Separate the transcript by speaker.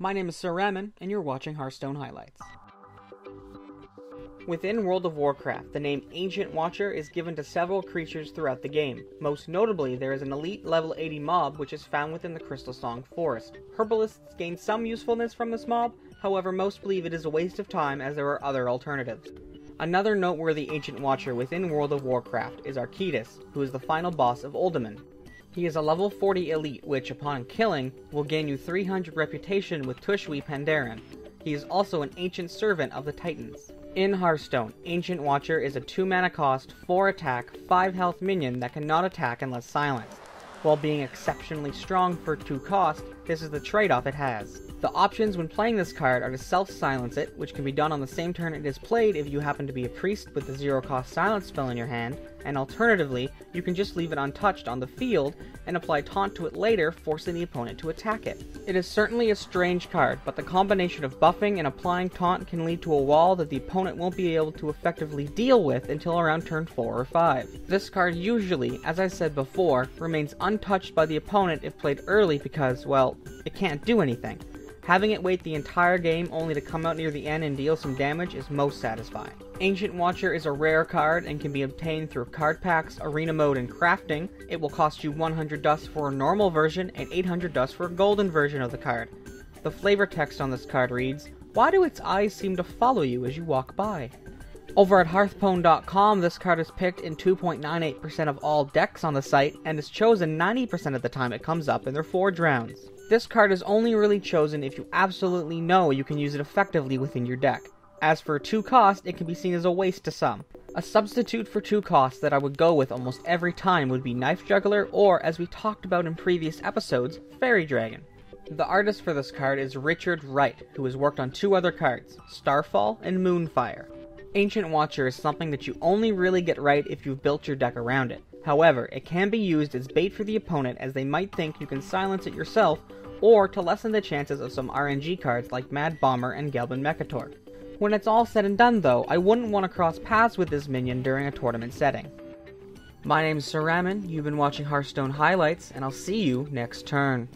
Speaker 1: My name is SireRamen, and you're watching Hearthstone Highlights. Within World of Warcraft, the name Ancient Watcher is given to several creatures throughout the game. Most notably, there is an elite level 80 mob which is found within the Crystal Song Forest. Herbalists gain some usefulness from this mob, however most believe it is a waste of time as there are other alternatives. Another noteworthy Ancient Watcher within World of Warcraft is Arceus, who is the final boss of Uldaman. He is a level 40 elite which, upon killing, will gain you 300 reputation with Tushwi Pandaren. He is also an ancient servant of the Titans. In Hearthstone, Ancient Watcher is a 2 mana cost, 4 attack, 5 health minion that cannot attack unless silenced. While being exceptionally strong for 2 cost, this is the trade-off it has. The options when playing this card are to self-silence it, which can be done on the same turn it is played if you happen to be a priest with the 0 cost silence spell in your hand, and alternatively, you can just leave it untouched on the field and apply taunt to it later, forcing the opponent to attack it. It is certainly a strange card, but the combination of buffing and applying taunt can lead to a wall that the opponent won't be able to effectively deal with until around turn 4 or 5. This card usually, as I said before, remains untouched by the opponent if played early because, well, it can't do anything. Having it wait the entire game only to come out near the end and deal some damage is most satisfying. Ancient Watcher is a rare card and can be obtained through card packs, arena mode, and crafting. It will cost you 100 dust for a normal version and 800 dust for a golden version of the card. The flavor text on this card reads, "Why do its eyes seem to follow you as you walk by?" Over at Hearthstone.com, this card is picked in 2.98% of all decks on the site, and is chosen 90% of the time it comes up in their Forge rounds. This card is only really chosen if you absolutely know you can use it effectively within your deck. As for 2 cost, it can be seen as a waste to some. A substitute for 2 cost that I would go with almost every time would be Knife Juggler or, as we talked about in previous episodes, Fairy Dragon. The artist for this card is Richard Wright, who has worked on 2 other cards, Starfall and Moonfire. Ancient Watcher is something that you only really get right if you've built your deck around it. However, it can be used as bait for the opponent as they might think you can silence it yourself, or to lessen the chances of some RNG cards like Mad Bomber and Gelbin Mekator. When it's all said and done though, I wouldn't want to cross paths with this minion during a tournament setting. My name is SireRamen, you've been watching Hearthstone Highlights, and I'll see you next turn.